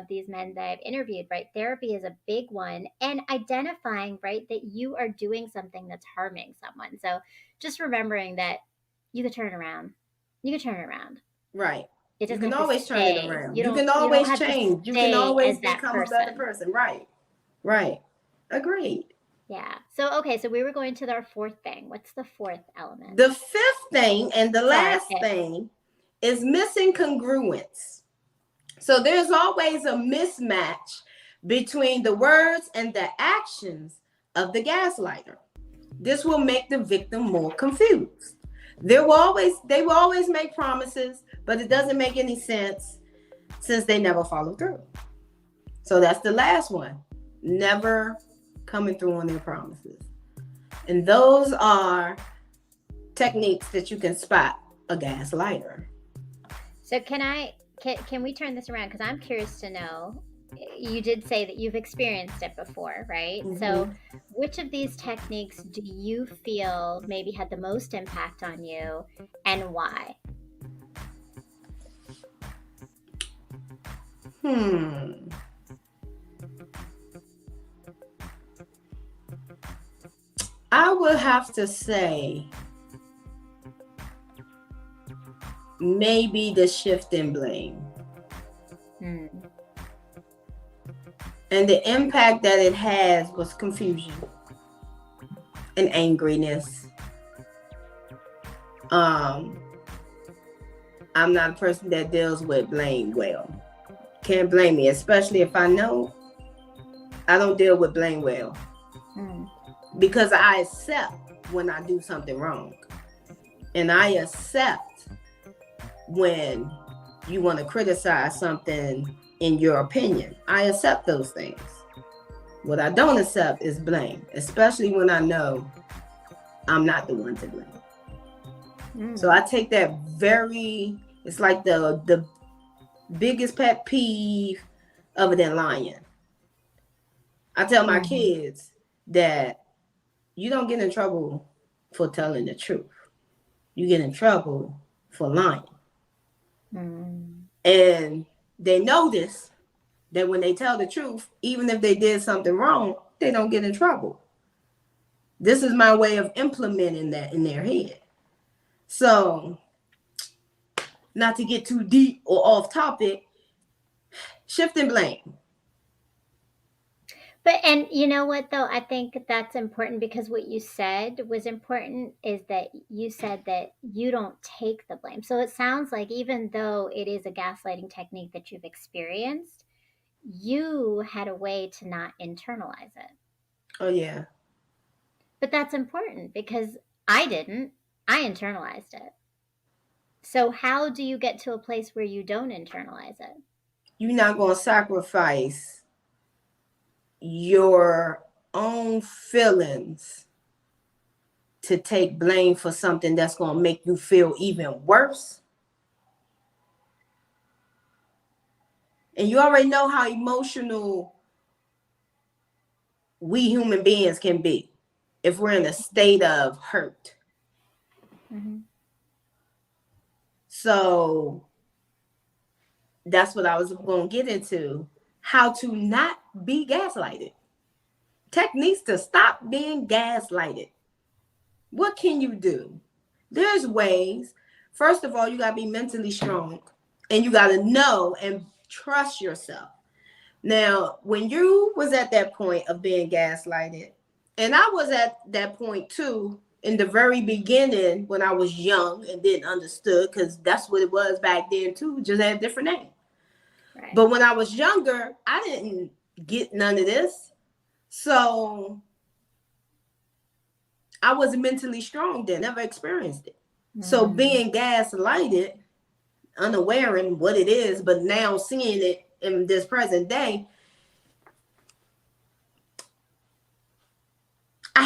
these men that I've interviewed, right, therapy is a big one. And identifying, right, that you are doing something that's harming someone. So just remembering that you could turn it around. You can turn it around. Right. It You doesn't can have to always turn it stay. around. You You can don't always have to change. You can stay always as that become a better person. Right. Right. Agreed. Yeah. So, okay. So we were going to our fourth thing. What's the fourth element? The fifth thing and the last thing is missing congruence. So there's always a mismatch between the words and the actions of the gaslighter. This will make the victim more confused. They will always make promises, but it doesn't make any sense since they never follow through. So that's the last one. Never coming through on their promises. And those are techniques that you can spot a gaslighter. So can we turn this around? Because I'm curious to know. You did say that you've experienced it before, right? So which of these techniques do you feel maybe had the most impact on you, and why? I would have to say maybe the shift in blame. And the impact that it has was confusion and angriness. I'm not a person that deals with blame well. Can't blame me, especially if I know. I don't deal with blame well. Because I accept when I do something wrong. And I accept when you want to criticize something in your opinion. I accept those things. What I don't accept is blame, especially when I know I'm not the one to blame. So I take that it's like the biggest pet peeve other than lying. I tell my kids that you don't get in trouble for telling the truth. You get in trouble for lying. And they notice that when they tell the truth, even if they did something wrong, they don't get in trouble. This is my way of implementing that in their head. So, not to get too deep or off topic, shifting blame. But, and you know what, though, I think that's important because what you said was important is that you said that you don't take the blame. So it sounds like even though it is a gaslighting technique that you've experienced, you had a way to not internalize it. Oh, yeah. But that's important because I didn't. I internalized it. So how do you get to a place where you don't internalize it? You're not going to sacrifice your own feelings to take blame for something that's going to make you feel even worse. And you already know how emotional we human beings can be if we're in a state of hurt. So that's what I was going to get into. How to not be gaslighted. Techniques to stop being gaslighted. What can you do? There's ways. First of all, you got to be mentally strong. And you got to know and trust yourself. Now, when you was at that point of being gaslighted, And I was at that point too in the very beginning when I was young and didn't understood, because that's what it was back then too, just had a different name. Right. But when I was younger, I didn't get none of this. So I wasn't mentally strong then, never experienced it. So being gaslighted, unaware in what it is, but now seeing it in this present day, I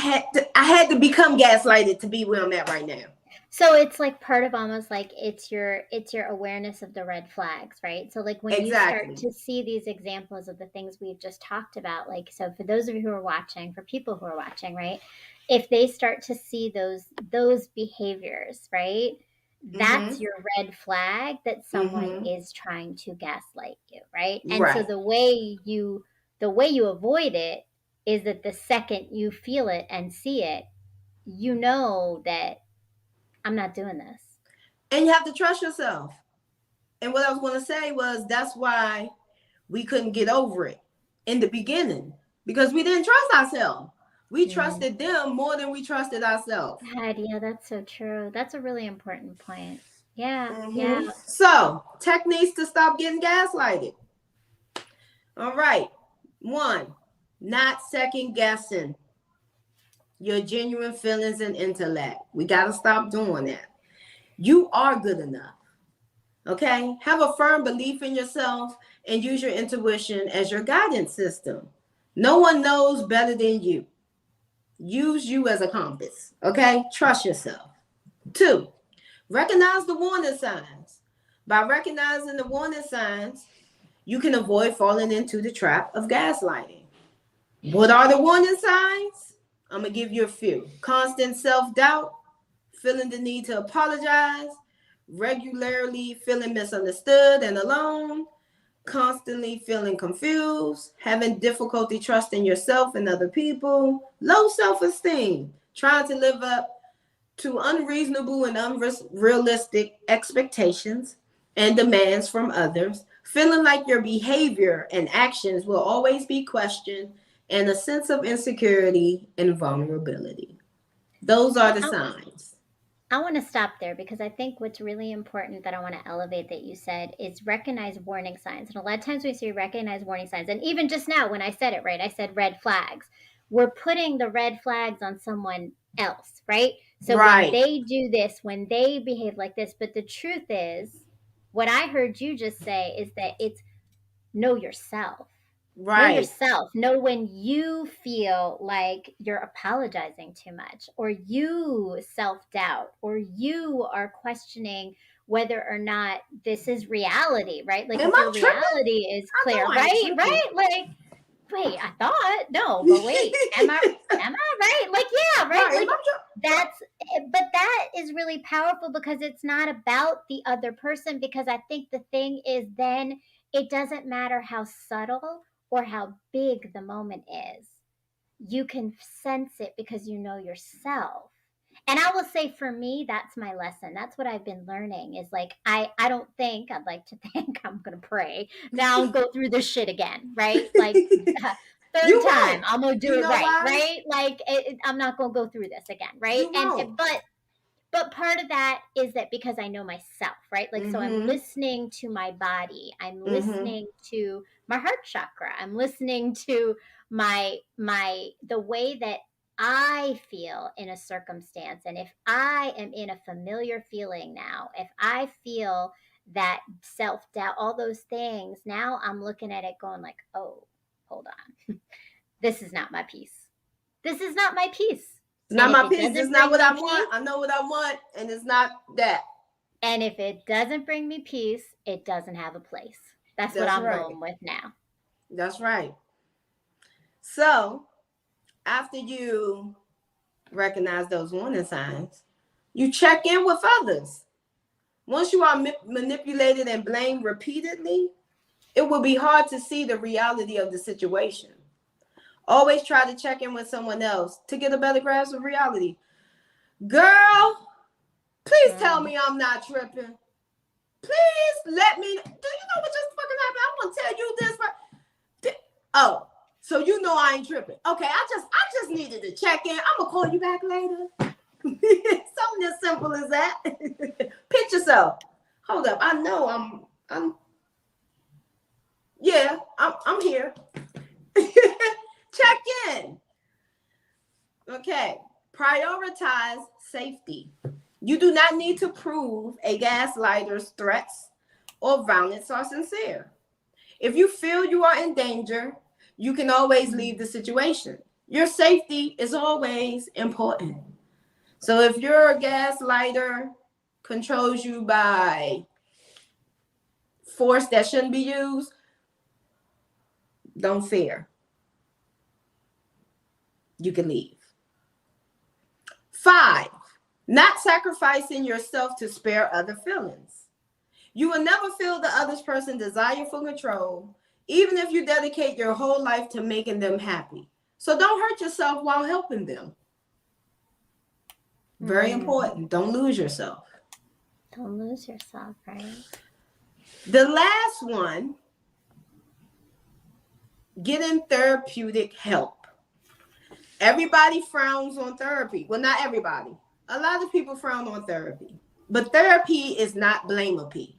had to become gaslighted to be where I'm at right now. So it's like part of almost like it's your awareness of the red flags, right? So like when you start Exactly. to see these examples of the things we've just talked about, like, so for those of you who are watching, for people who are watching, right? If they start to see those behaviors, right? That's Mm-hmm. your red flag that someone Mm-hmm. is trying to gaslight you, right? And so Right. the way you avoid it is that the second you feel it and see it, you know that I'm not doing this. And you have to trust yourself. And what I was going to say was that's why we couldn't get over it in the beginning, because we didn't trust ourselves. We Mm. trusted them more than we trusted ourselves. God, yeah, that's so true. That's a really important point. Yeah, yeah. Mm-hmm. So, techniques to stop getting gaslighted. All right. One, not second guessing your genuine feelings and intellect. We got to stop doing that. You are good enough. Okay? Have a firm belief in yourself and use your intuition as your guidance system. No one knows better than you. Use you as a compass. Okay? Trust yourself. Two, recognize the warning signs. By recognizing the warning signs, you can avoid falling into the trap of gaslighting. What are the warning signs? I'm going to give you a few. Constant self doubt, feeling the need to apologize, regularly feeling misunderstood and alone, constantly feeling confused, having difficulty trusting yourself and other people, low self esteem, trying to live up to unreasonable and unrealistic expectations and demands from others, feeling like your behavior and actions will always be questioned, and a sense of insecurity and vulnerability. Those are So the signs. I want to stop there because I think what's really important that I want to elevate that you said is recognize warning signs. And a lot of times we say recognize warning signs. And even just now when I said it, right, I said red flags. We're putting the red flags on someone else, right? So when Right, they do this, when they behave like this, but the truth is, what I heard you just say is that it's know yourself. Know right. yourself. Know when you feel like you're apologizing too much, or you self doubt, or you are questioning whether or not this is reality, right? Like Am if I your tripping? reality is I clear, know I ain't right? tripping. Right? Like, wait, I thought, no, but wait, am I right? Like, yeah, right? Right, am Like, I tripping? that's, but that is really powerful because it's not about the other person. Because I think the thing is, then it doesn't matter how subtle or how big the moment is. You can sense it because you know yourself. And I will say for me, that's my lesson. That's what I've been learning is like, I don't think, I'd like to think, I'm going to pray. Now I'll go through this shit again, right? Like, third You time, won't. I'm going to do You it know right, why? right? Like, I'm not going to go through this again, right? You won't. But part of that is that because I know myself, right? Like, so I'm Mm-hmm. listening to my body. I'm Mm-hmm. listening to my heart chakra. I'm listening to the way that I feel in a circumstance. And if I am in a familiar feeling now, if I feel that self doubt, all those things, now I'm looking at it going like, oh, hold on. This is not my peace. This is not my peace. It's And not if my it piece. It's doesn't not bring what I me want. peace, I know what I want, and it's not that. and if it doesn't bring me peace, it doesn't have a place. That's what That's I'm right. going with now. That's right. So after you recognize those warning signs, you check in with others. Once you are manipulated and blamed repeatedly, it will be hard to see the reality of the situation. Always try to check in with someone else to get a better grasp of reality. Girl, please tell Mm. me I'm not tripping. Please let me. Do you know what just fucking happened? I want to tell you this. Oh, So you know I ain't tripping. Okay, I just needed to check in. I'm gonna call you back later. Something as simple as that. Pitch yourself. Hold up. I know I'm here. Check in. Okay. Prioritize safety. You do not need to prove a gaslighter's threats or violence are sincere. If you feel you are in danger, you can always leave the situation. Your safety is always important. So if your gaslighter controls you by force that shouldn't be used, don't fear. You can leave. 5, not sacrificing yourself to spare other feelings. You will never feel the other person's desire for control, even if you dedicate your whole life to making them happy. So don't hurt yourself while helping them. Very important. Don't lose yourself. Don't lose yourself, right? The last one, getting therapeutic help. Everybody frowns on therapy. Well, not everybody. A lot of people frown on therapy. But therapy is not blamapy.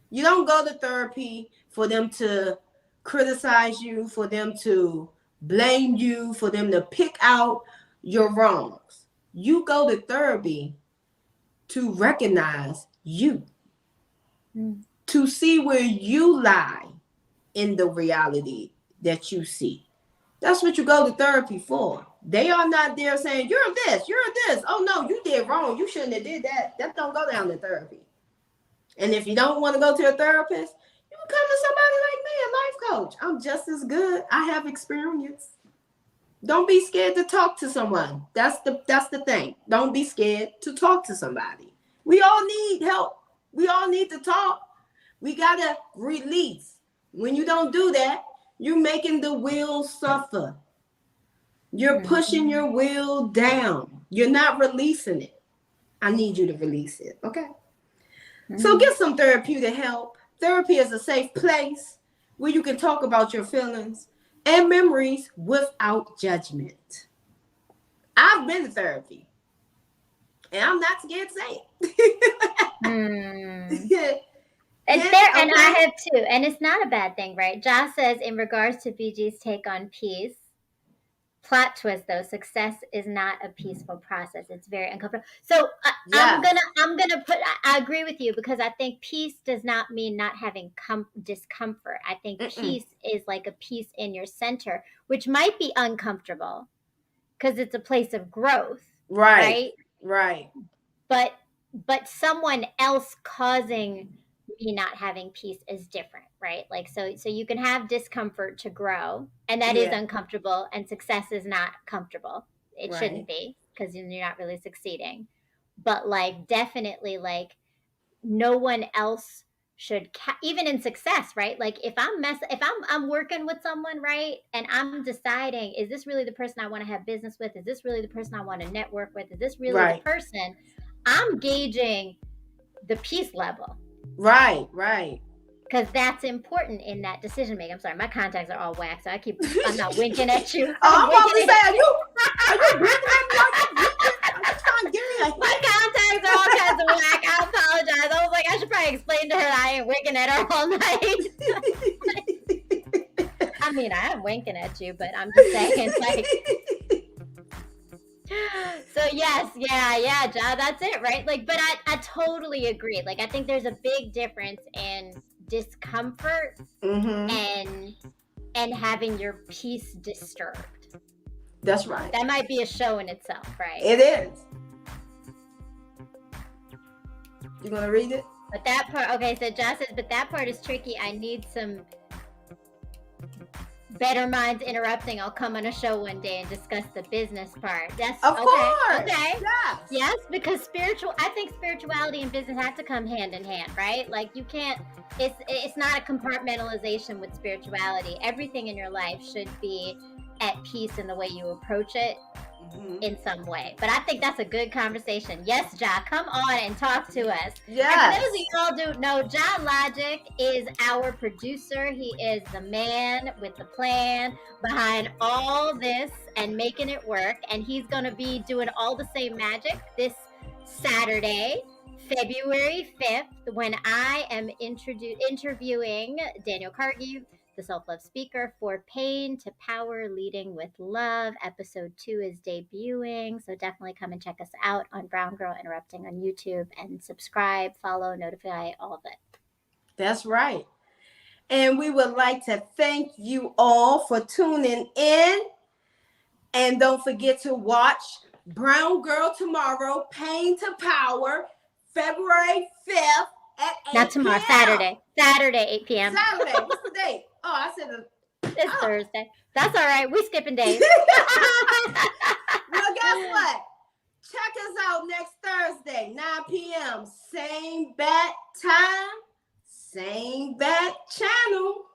You don't go to therapy for them to criticize you, for them to blame you, for them to pick out your wrongs. You go to therapy to recognize you, to see where you lie in the reality that you see. That's what you go to therapy for. They are not there saying, you're this. Oh, no, you did wrong. You shouldn't have did that. That don't go down to therapy. And if you don't want to go to a therapist, you can come to somebody like me, a life coach. I'm just as good. I have experience. Don't be scared to talk to someone. That's the thing. Don't be scared to talk to somebody. We all need help. We all need to talk. We got to release. When you don't do that, you're making the will suffer. You're pushing your will down. You're not releasing it. I need you to release it. Okay? So get some therapeutic help. Therapy is a safe place where you can talk about your feelings and memories without judgment. I've been to therapy, and I'm not scared to say it. It's fair, and I have too. And it's not a bad thing, right? Josh says, in regards to BG's take on peace, plot twist though, success is not a peaceful process. It's very uncomfortable. So I'm gonna put. I agree with you, because I think peace does not mean not having discomfort. I think peace is like a peace in your center, which might be uncomfortable because it's a place of growth, right? But someone else causing me not having peace is different, right? Like, so you can have discomfort to grow, and that is uncomfortable, and success is not comfortable. It shouldn't be, because you're not really succeeding. But like, definitely, like, no one else should even in success, right? Like, if I'm working with someone, right, and I'm deciding, is this really the person I want to have business with? Is this really the person I want to network with? Is this really the person? I'm gauging the peace level. Right. Because that's important in that decision making. I'm sorry, my contacts are all whacked, so I'm not winking at you. I'm about to say, are you winking at me? I'm just trying to give me my contacts are all kinds of whack. I apologize. I was like, I should probably explain to her that I ain't winking at her all night. I mean, I am winking at you, but I'm just saying, like. So yes, yeah, John, that's it, right? Like, but I totally agree. Like, I think there's a big difference in discomfort and having your peace disturbed. That's right. That might be a show in itself, right? It is. You gonna read it? But that part, okay, so Josh says, but that part is tricky. I need some Bettermindz interrupting. I'll come on a show one day and discuss the business part. That's of course. Okay. Yes, because I think spirituality and business have to come hand in hand, right? Like, you can't. It's not a compartmentalization with spirituality. Everything in your life should be at peace in the way you approach it, in some way. But I think that's a good conversation. Yes, Ja, come on and talk to us. Yes. And for those of y'all do know, Ja Logic is our producer. He is the man with the plan behind all this and making it work. And he's going to be doing all the same magic this Saturday, February 5th, when I am interviewing Daniel Cargill, the self-love speaker, for Pain to Power, Leading with Love. Episode 2 is debuting, so definitely come and check us out on Brown Girl Interrupting on YouTube and subscribe, follow, notify, all of it. That's right. And we would like to thank you all for tuning in. And don't forget to watch Brown Girl tomorrow, Pain to Power, February 5th at 8 Not tomorrow, p.m. Saturday, 8 p.m. Saturday. What's the date? Oh, I said it's Thursday. That's all right. We skipping days. Well, guess what? Check us out next Thursday, 9 p.m. Same bat time, same bat channel.